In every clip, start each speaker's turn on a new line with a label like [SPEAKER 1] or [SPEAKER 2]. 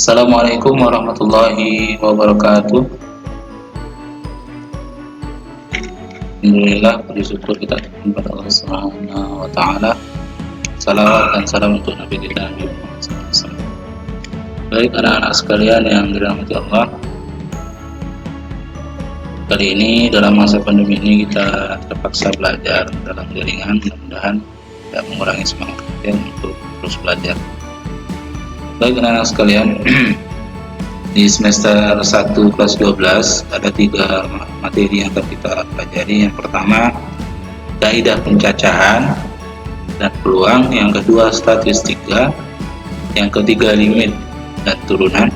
[SPEAKER 1] Assalamualaikum warahmatullahi wabarakatuh. Alhamdulillah, puji syukur kita kepada Allah Subhanahu wa taala. Salawat dan salam untuk Nabi kita Nabi Muhammad SAW. Baik anak-anak sekalian yang dirahmati Allah, kali ini dalam masa pandemi ini kita terpaksa belajar dalam jaringan. Mudah-mudahan tidak mengurangi semangat kita untuk terus belajar. Baik anak-anak sekalian, di semester 1 kelas 12 ada 3 materi yang akan kita pelajari. Yang pertama, kaidah pencacahan dan peluang. Yang kedua, statistika. Yang ketiga, limit dan turunan.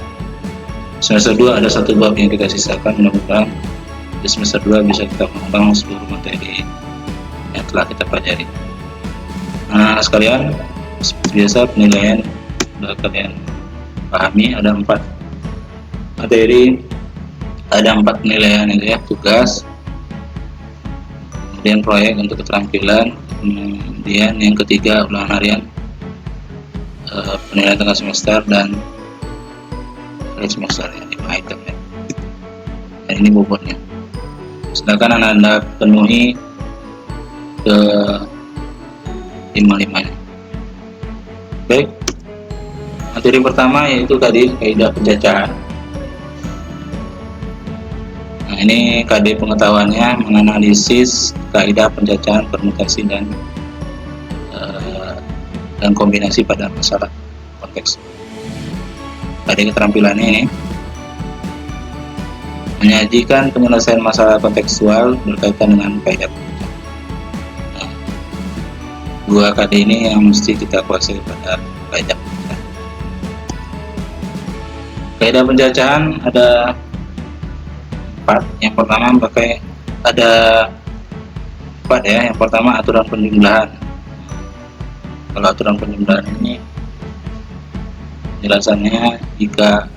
[SPEAKER 1] Semester 2 ada 1 bab yang kita sisakan. Mudah-mudahan di semester 2 bisa kita mengulang seluruh materi yang telah kita pelajari. Nah sekalian, seperti biasa penilaian sudah kalian pahami, ada 4 materi, ada 4 penilaian itu ya, tugas, kemudian proyek untuk keterampilan, kemudian yang ketiga ulangan harian, penilaian tengah semester, dan akhir semester ya, 5 item ya. Dan ini bobotnya. Silakan anda penuhi ke 5-5-nya. Baik, materi pertama yaitu tadi kaidah pencacahan. Nah, ini KD pengetahuannya menganalisis kaidah pencacahan, permutasi dan kombinasi pada masalah konteks. KD keterampilannya ini menyajikan penyelesaian masalah kontekstual berkaitan dengan kaidah pencacahan. Nah, 2 KD ini yang mesti kita kuasai pada kaidah pencacahan. Kaidah pencacahan ada 4. Yang pertama ada 4 ya. Yang pertama aturan penjumlahan. Kalau aturan penjumlahan ini penjelasannya, jika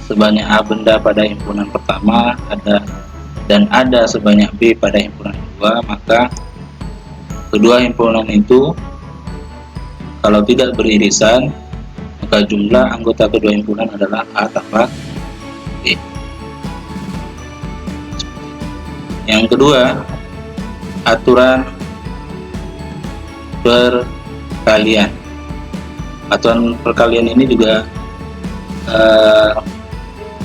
[SPEAKER 1] sebanyak A benda pada himpunan pertama ada sebanyak B pada himpunan kedua, maka kedua himpunan itu kalau tidak beririsan, maka jumlah anggota kedua himpunan adalah A tambah B. Yang kedua, aturan perkalian. Aturan perkalian ini juga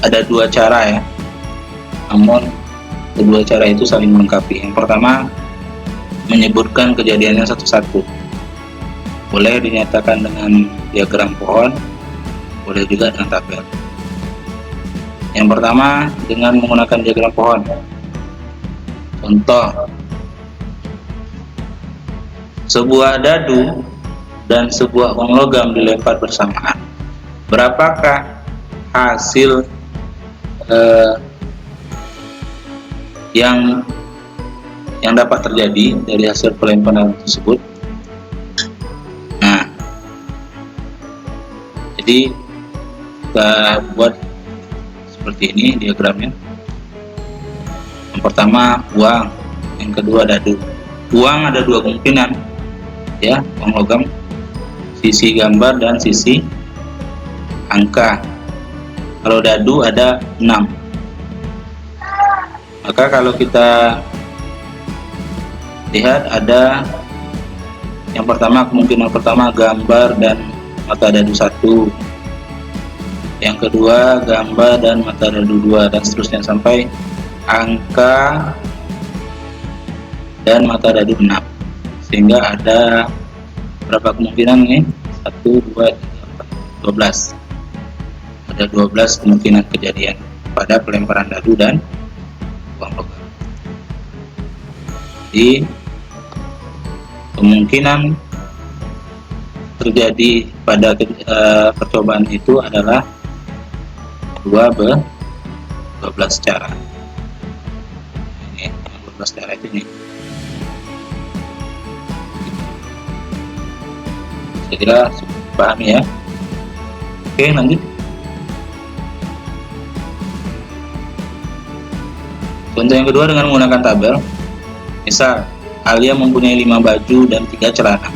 [SPEAKER 1] ada 2 cara ya, namun kedua cara itu saling melengkapi. Yang pertama, menyebutkan kejadiannya satu-satu. Boleh dinyatakan dengan diagram pohon, boleh juga dengan tabel. Yang pertama, dengan menggunakan diagram pohon. Contoh, sebuah dadu dan sebuah uang logam dilempar bersamaan. Berapakah hasil yang dapat terjadi dari hasil pelemparan tersebut? Nah, jadi kita buat seperti ini diagramnya. Yang pertama uang, yang kedua dadu. Uang ada 2 kemungkinan ya, uang logam, sisi gambar dan sisi angka. Kalau dadu ada 6. Maka kalau kita lihat, ada yang pertama, kemungkinan pertama gambar dan mata dadu 1, yang kedua gambar dan mata dadu 2, dan seterusnya sampai angka dan mata dadu 6. Sehingga ada berapa kemungkinan nih? 1, 2, 3, 4, 12. Ada 12 kemungkinan kejadian pada pelemparan dadu dan uang logam. Jadi kemungkinan terjadi pada percobaan itu adalah 12 cara. Ini 12 cara itu nih. Saya kira pahami ya. Oke, lanjut. Contoh yang kedua dengan menggunakan tabel. Misal, Alia mempunyai 5 baju dan 3 celana.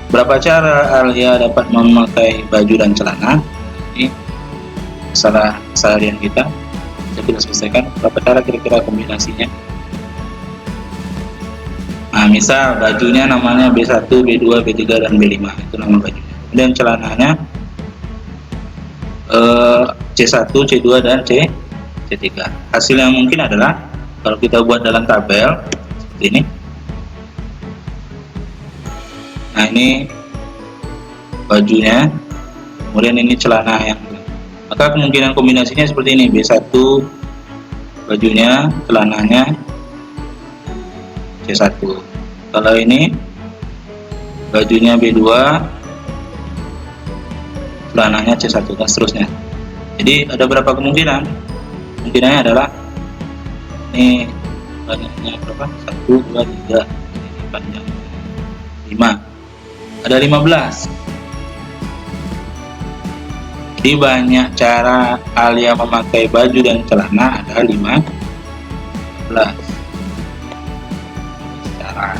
[SPEAKER 1] Berapa cara Alia dapat memakai baju dan celana? Ini masalah keseharian kita. Bisa kita selesaikan. Berapa cara kira-kira kombinasinya? Nah, misal bajunya namanya B1, B2, B3, dan B5, itu nama bajunya. Kemudian celananya C1, C2, dan C3. Hasil yang mungkin adalah kalau kita buat dalam tabel seperti ini. Nah, ini bajunya, kemudian ini celana yang, maka kemungkinan kombinasinya seperti ini: B1 bajunya, celananya C1. Kalau ini bajunya B2, celananya C1, dan seterusnya. Jadi ada berapa kemungkinan? Kemungkinannya adalah ini banyaknya berapa? 1, 2, 3, ini panjang 5, ada 15. Jadi banyak cara Alia memakai baju dan celana, ada 15 cara.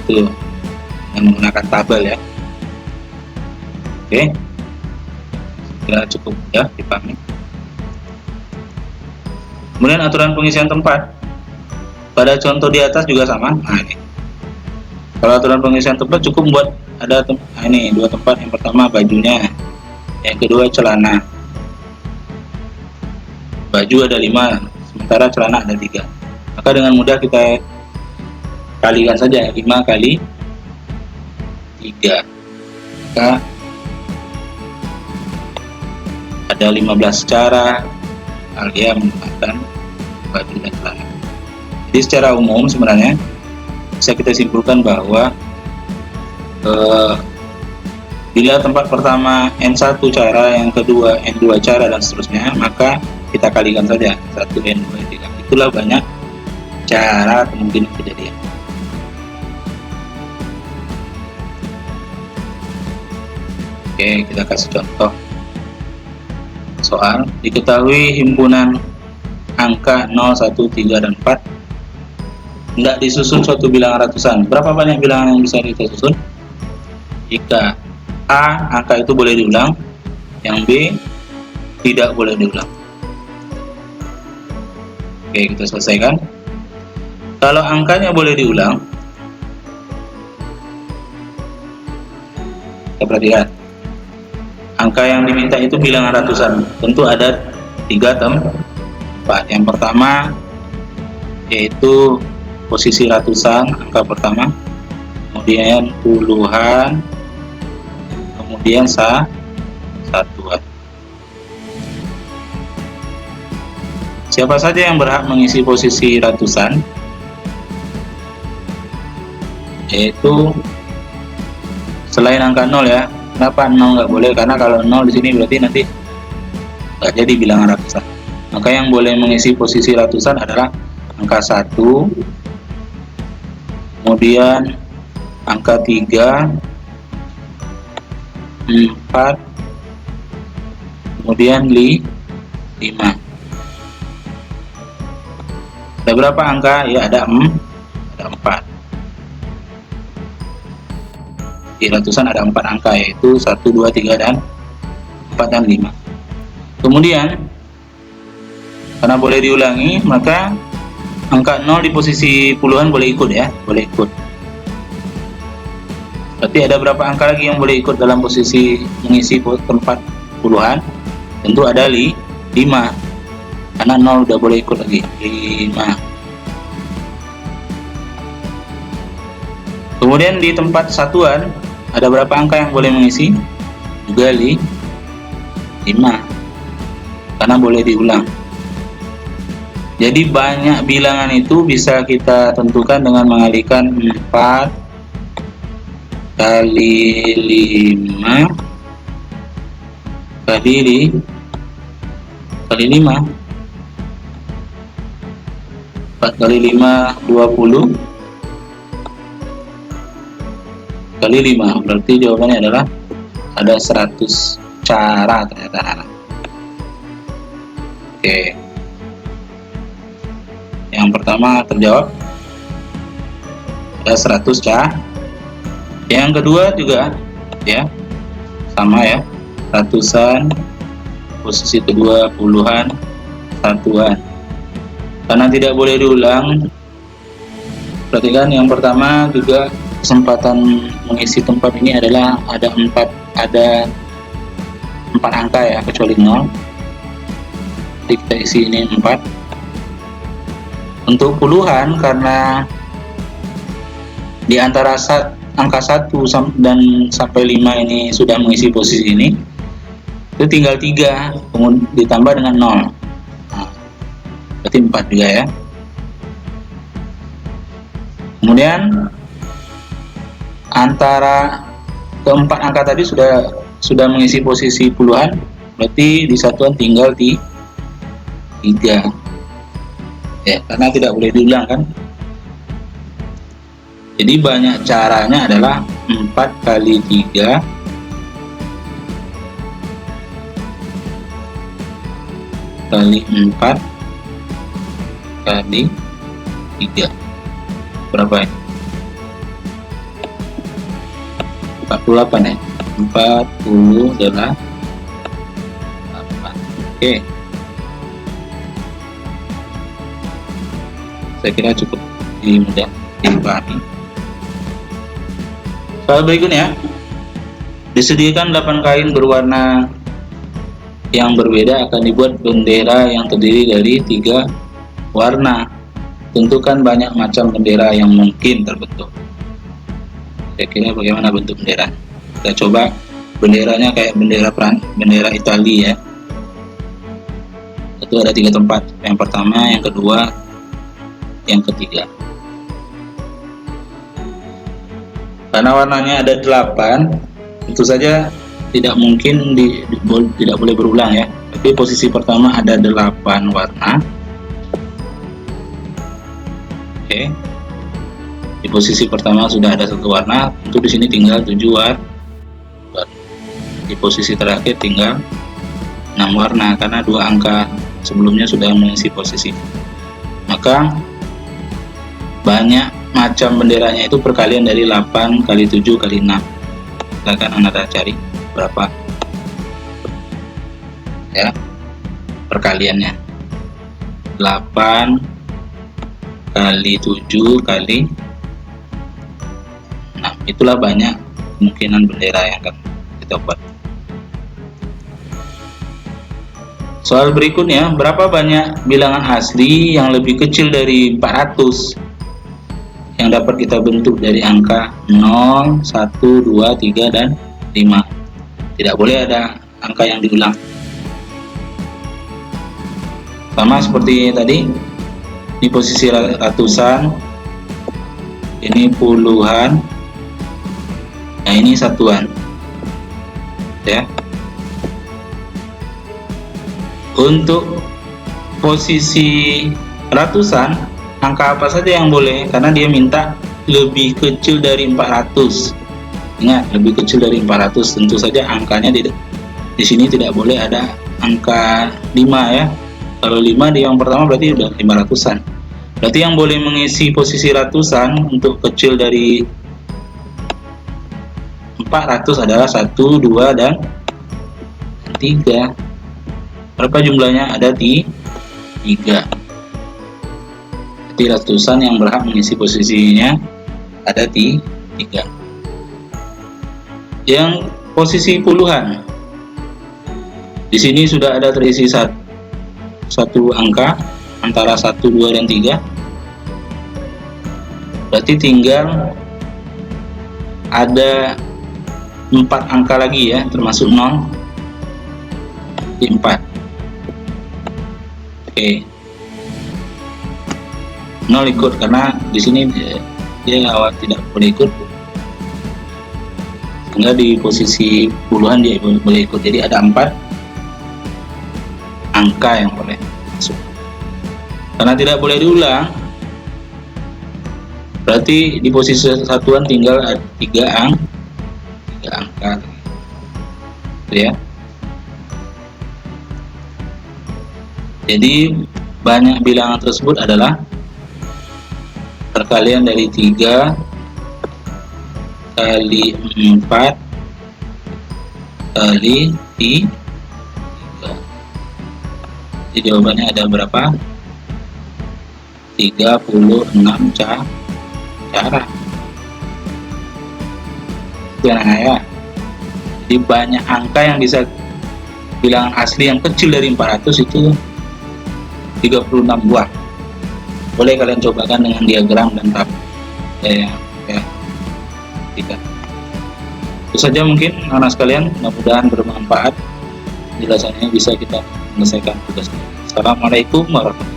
[SPEAKER 1] Itu yang menggunakan tabel ya. Oke, kira cukup ya dipahami. Kemudian aturan pengisian tempat pada contoh di atas juga sama. Nah, ini kalau aturan pengisian tempat cukup buat ada ini dua tempat. Yang pertama bajunya, yang kedua celana. Baju ada 5, sementara celana ada 3. Maka dengan mudah kita kalikan saja 5 kali 3, maka ada 15 cara Alia menggunakan baju dan celana. Jadi secara umum sebenarnya bisa kita simpulkan bahwa bila tempat pertama N1 cara, yang kedua N2 cara, dan seterusnya, maka kita kalikan saja 1, N2, N3. Itulah banyak cara kemungkinan kejadian. Oke, kita kasih contoh soal. Diketahui himpunan angka 0, 1, 3, dan 4 tidak disusun suatu bilangan ratusan. Berapa banyak bilangan yang bisa kita susun? Jika A, angka itu boleh diulang, yang B tidak boleh diulang. Oke, kita selesaikan. Kalau angkanya boleh diulang, kita perhatikan. Angka yang diminta itu bilangan ratusan. Tentu ada 3 tempat. Yang pertama yaitu posisi ratusan, angka pertama, kemudian puluhan, kemudian satuan. Siapa saja yang berhak mengisi posisi ratusan? Yaitu selain angka 0 ya. Kenapa 0 nggak boleh? Karena kalau 0 di sini berarti nanti nggak jadi bilangan ratusan. Maka yang boleh mengisi posisi ratusan adalah angka 1, kemudian angka 3, 4, kemudian 5. Ada berapa angka? Ya, ada 4. Di ratusan ada 4 angka, yaitu 1, 2, 3, dan 4, dan 5. Kemudian karena boleh diulangi, maka angka 0 di posisi puluhan boleh ikut ya, boleh ikut. Berarti ada berapa angka lagi yang boleh ikut dalam posisi mengisi tempat puluhan? Tentu ada 5, karena 0 udah boleh ikut lagi, 5. Kemudian di tempat satuan ada berapa angka yang boleh mengisi? Juga 5, karena boleh diulang. Jadi banyak bilangan itu bisa kita tentukan dengan mengalihkan 4 kali 5 kali 5. 4 kali 5 20 kali 5, berarti jawabannya adalah ada 100 cara ternyata anak. Oke, yang pertama terjawab, ada 100 cara. Yang kedua juga ya sama ya, ratusan posisi kedua puluhan, satuan. Karena tidak boleh diulang, perhatikan yang pertama juga kesempatan mengisi tempat ini adalah ada empat angka ya, kecuali 0. Jadi kita isi ini 4. Untuk puluhan, karena di antara angka 1 dan sampai 5 ini sudah mengisi posisi ini, itu tinggal 3 kemudian ditambah dengan 0. Nah, berarti 4 juga ya. Kemudian antara keempat angka tadi sudah mengisi posisi puluhan, berarti di satuan tinggal di 3 ya, karena tidak boleh diulang kan. Jadi banyak caranya adalah 4 kali 3 kali 4 kali 3 berapa ya? 48 ya. 48. Oke. Saya kira cukup mudah dipahami. Soal berikutnya, disediakan 8 kain berwarna yang berbeda akan dibuat bendera yang terdiri dari 3 warna. Tentukan banyak macam bendera yang mungkin terbentuk. Saya kira bagaimana bentuk bendera? Kita coba benderanya kayak bendera Italia ya. Itu ada 3 tempat. Yang pertama, yang kedua, yang ketiga. Karena warnanya ada 8, tentu saja tidak mungkin tidak boleh berulang ya. Tapi posisi pertama ada 8 warna. Oke. Di posisi pertama sudah ada 1 warna, tentu di sini tinggal 7 warna. Di posisi terakhir tinggal 6 warna karena 2 angka sebelumnya sudah mengisi posisi. Maka banyak macam benderanya itu perkalian dari 8 kali 7 kali 6. Silakan Anda cari berapa ya perkaliannya. 8 kali 7 kali 6. Itulah banyak kemungkinan bendera yang akan kita buat. Soal berikutnya, berapa banyak bilangan asli yang lebih kecil dari 400 yang dapat kita bentuk dari angka 0, 1, 2, 3, dan 5. Tidak boleh ada angka yang diulang. Sama seperti tadi, di posisi ratusan, ini puluhan, nah ini satuan ya. Untuk posisi ratusan, angka apa saja yang boleh, karena dia minta lebih kecil dari 400. Ingat, lebih kecil dari 400. Tentu saja angkanya di sini tidak boleh ada angka 5 ya. Kalau 5 di yang pertama berarti udah 500-an. Berarti yang boleh mengisi posisi ratusan untuk kecil dari 400 adalah 1, 2, dan 3. Berapa jumlahnya? Ada di 3. Jadi ratusan yang berhak mengisi posisinya ada di 3. Yang posisi puluhan, di sini sudah ada terisi satu angka antara 1, 2, dan 3. Berarti tinggal ada 4 angka lagi ya, termasuk 0 di 4. Oke. 0 ikut karena di sini dia awal tidak boleh ikut. Sehingga di posisi puluhan dia boleh ikut. Jadi ada 4 angka yang boleh masuk. Karena tidak boleh diulang, berarti di posisi satuan tinggal 3 angka. Ya. Jadi banyak bilangan tersebut adalah perkalian dari 3 kali 4 kali 3. Jadi jawabannya ada berapa? 36 cara. Itu anak ya. Jadi banyak angka yang bisa bilangan asli yang kecil dari 400 itu 36 buah. Boleh kalian cobakan dengan diagram dan tab. Ya. Itu saja mungkin anak sekalian, mudah-mudahan bermanfaat. Penjelasannya bisa kita menyelesaikan tugas. Assalamualaikum warahmatullahi wabarakatuh.